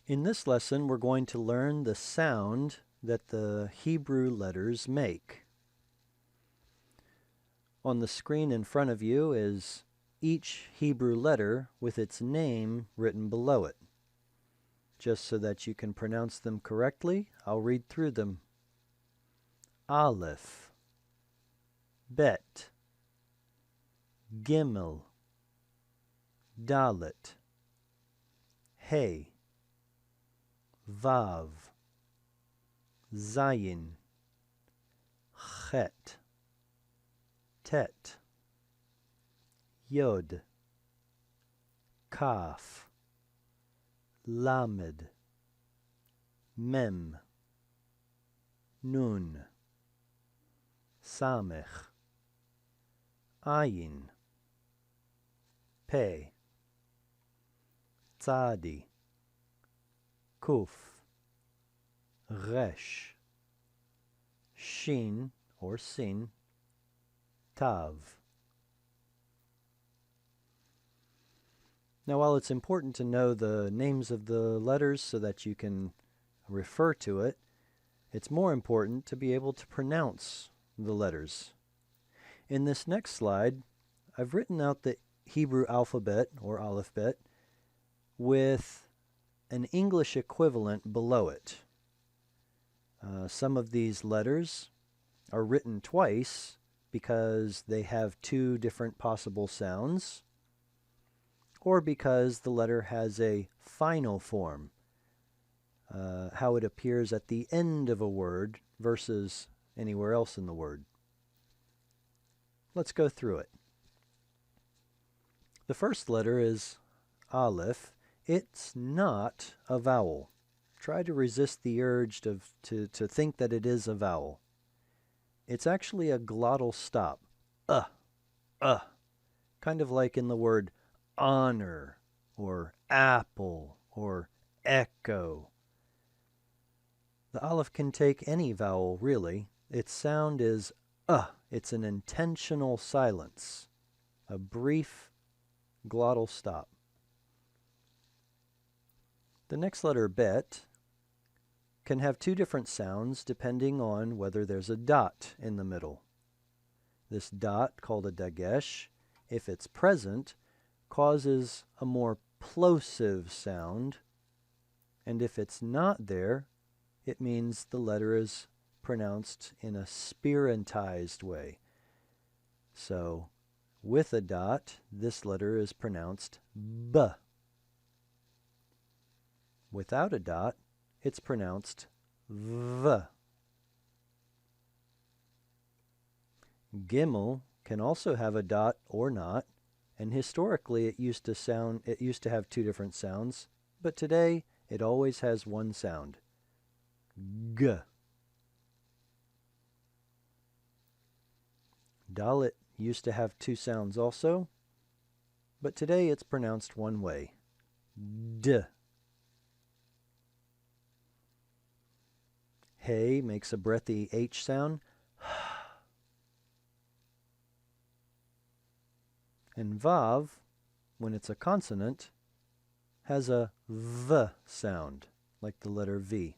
In this lesson, we're going to learn the sound that the Hebrew letters make. On the screen in front of you is each Hebrew letter with its name written below it. Just so that you can pronounce them correctly, I'll read through them. Aleph, Bet, Gimel, Dalet, Hey, Vav, Zayin, Chet, Tet, Yod, Kaf, Lamed, Mem, Nun, Samech, Ayin, Pe, Tzadi, Kuf, Resh, Shin or Sin, Tav. Now, while it's important to know the names of the letters so that you can refer to it, it's more important to be able to pronounce the letters. In this next slide, I've written out the Hebrew alphabet or Alephbet with an English equivalent below it. Some of these letters are written twice because they have two different possible sounds, or because the letter has a final form, how it appears at the end of a word versus anywhere else in the word. Let's go through it. The first letter is Aleph. It's not a vowel. Try to resist the urge to think that it is a vowel. It's actually a glottal stop. Kind of like in the word honor or apple or echo. The Aleph can take any vowel, really. Its sound is It's an intentional silence, a brief glottal stop. The next letter, Bet, can have two different sounds depending on whether there's a dot in the middle. This dot, called a dagesh, if it's present, causes a more plosive sound, and if it's not there, it means the letter is pronounced in a spirantized way. So, with a dot, this letter is pronounced B. Without a dot, it's pronounced V. Gimel can also have a dot or not, and historically it used to have two different sounds, but today it always has one sound. G. Dalet used to have two sounds also, but today it's pronounced one way. D. Hey makes a breathy H sound. And Vav, when it's a consonant, has a V sound, like the letter V.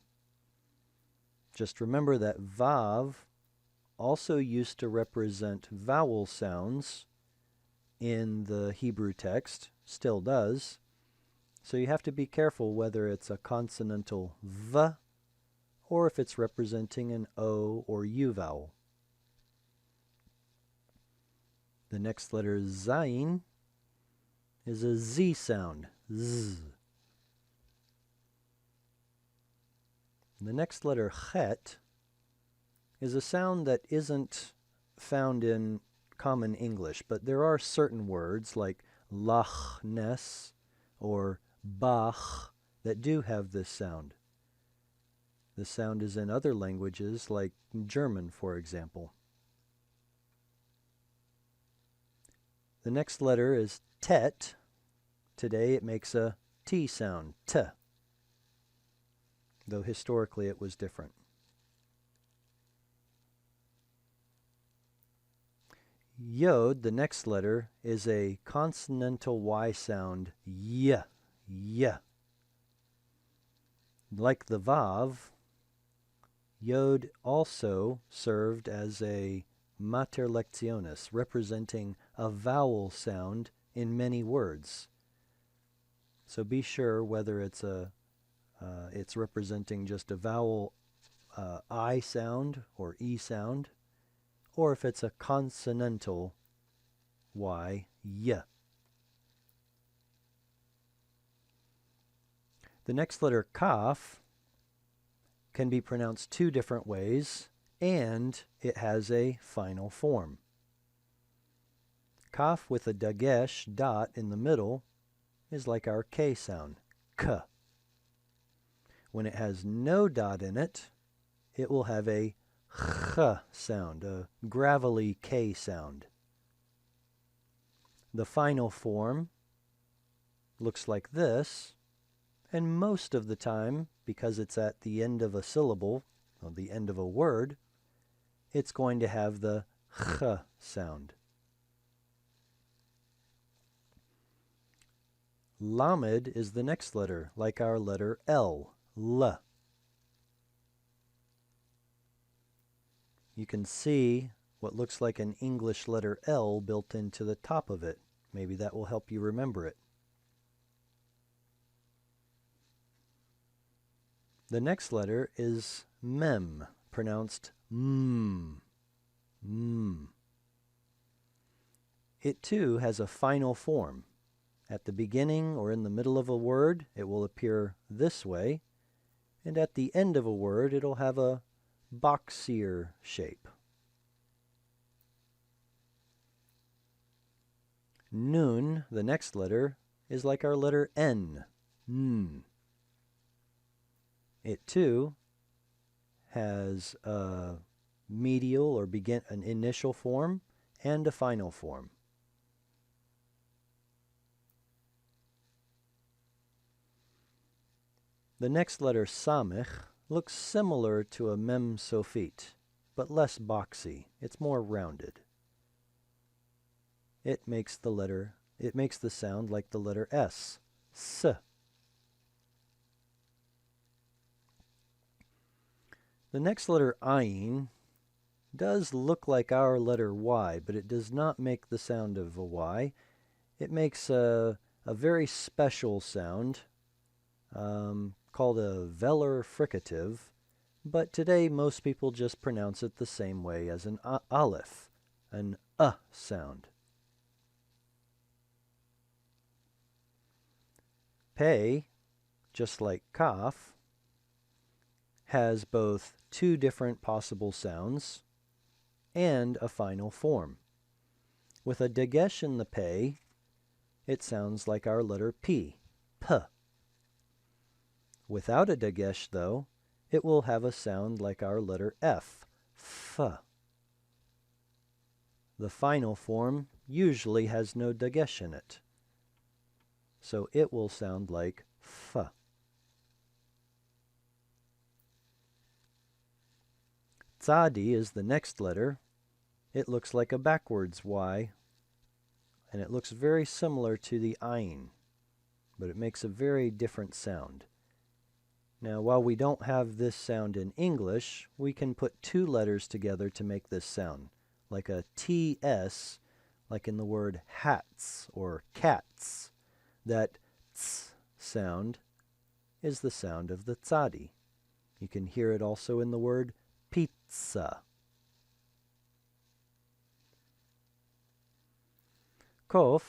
Just remember that Vav also used to represent vowel sounds in the Hebrew text, still does. So you have to be careful whether it's a consonantal V or if it's representing an O or U vowel. The next letter, Zayin, is a Z sound, Z. The next letter, Chet, is a sound that isn't found in common English, but there are certain words like lachnes or bach that do have this sound. The sound is in other languages like German, for example. The next letter is Tet. Today it makes a T sound, T, though historically it was different. Yod, the next letter, is a consonantal Y sound, Y, Y. Like the Vav, Yod also served as a mater lectionis, representing a vowel sound in many words. So be sure whether it's representing just a vowel I sound or E sound, or if it's a consonantal Y, Y. The next letter, Kaf, can be pronounced two different ways, and it has a final form. Kaf with a dagesh, dot, in the middle is like our K sound, K. When it has no dot in it, it will have a Ch sound, a gravelly K sound. The final form looks like this, and most of the time, because it's at the end of a syllable, or the end of a word, it's going to have the Ch sound. Lamed is the next letter, like our letter L, L. You can see what looks like an English letter L built into the top of it. Maybe that will help you remember it. The next letter is Mem, pronounced M. M. It too has a final form. At the beginning or in the middle of a word, it will appear this way, and at the end of a word, it'll have a boxier shape. Nun, the next letter, is like our letter N, N. It too has a medial or an initial form and a final form. The next letter, Samech, looks similar to a Mem Sofit, but less boxy. It's more rounded. It makes the sound like the letter S, S. The next letter, Ayin, does look like our letter Y, but it does not make the sound of a Y. It makes a very special sound called a velar fricative, but today most people just pronounce it the same way as an aleph, an sound. Pei, just like Kaf, has both two different possible sounds and a final form. With a dagesh in the Pei, it sounds like our letter P, P. Without a dagesh, though, it will have a sound like our letter F, F. The final form usually has no dagesh in it, so it will sound like F. Tzadi is the next letter. It looks like a backwards Y, and it looks very similar to the Ayin, but it makes a very different sound. Now, while we don't have this sound in English, we can put two letters together to make this sound, like a TS, like in the word hats or cats. That ts sound is the sound of the tzadi. You can hear it also in the word pizza. Kof,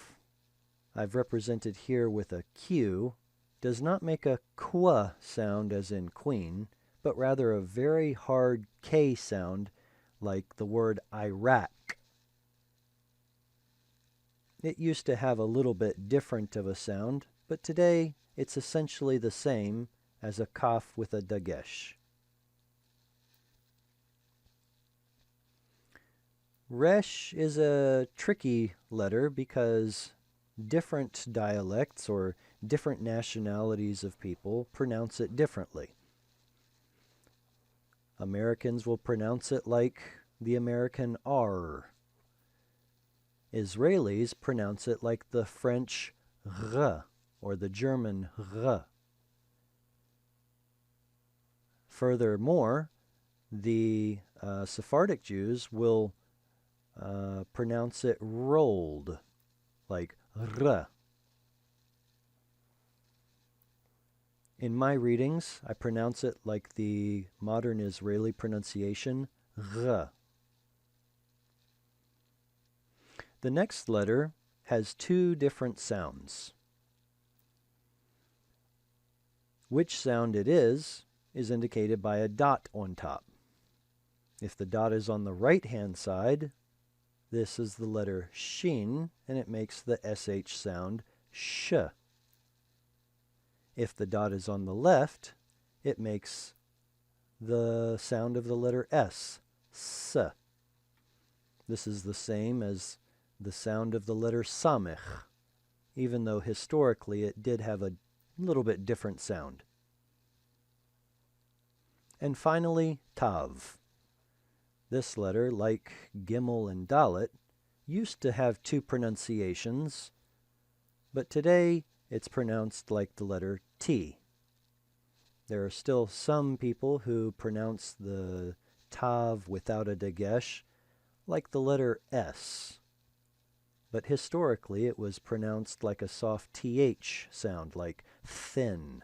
I've represented here with a Q, does not make a kwa sound as in queen, but rather a very hard K sound like the word Iraq. It used to have a little bit different of a sound, but today it's essentially the same as a kaf with a dagesh. Resh is a tricky letter because different dialects or different nationalities of people pronounce it differently. Americans will pronounce it like the American R. Israelis pronounce it like the French R or the German R. Furthermore, the Sephardic Jews will pronounce it rolled, like r. In my readings, I pronounce it like the modern Israeli pronunciation, r. The next letter has two different sounds. Which sound it is indicated by a dot on top. If the dot is on the right-hand side, this is the letter shin, and it makes the sh sound sh. If the dot is on the left, it makes the sound of the letter s, s. This is the same as the sound of the letter samech, even though historically it did have a little bit different sound. And finally, tav. This letter, like gimel and dalet, used to have two pronunciations, but today it's pronounced like the letter T. There are still some people who pronounce the tav without a dagesh like the letter S, but historically it was pronounced like a soft TH sound, like thin.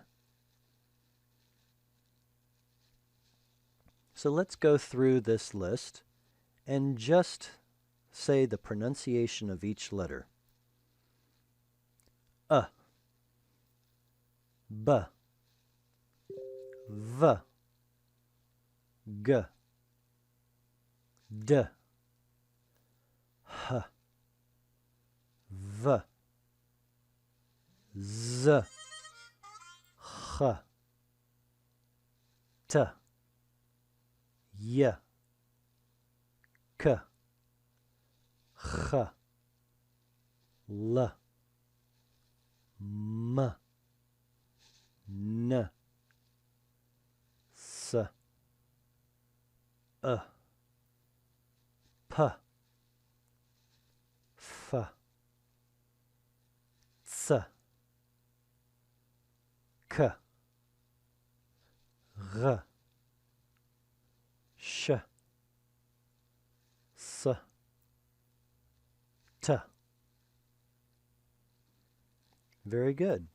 So let's go through this list and just say the pronunciation of each letter. B, V, G, D, H, V, Z, H, T, Y, K, H, L, M, N, S, P, F, C, K, R, Sh, S, T. Very good.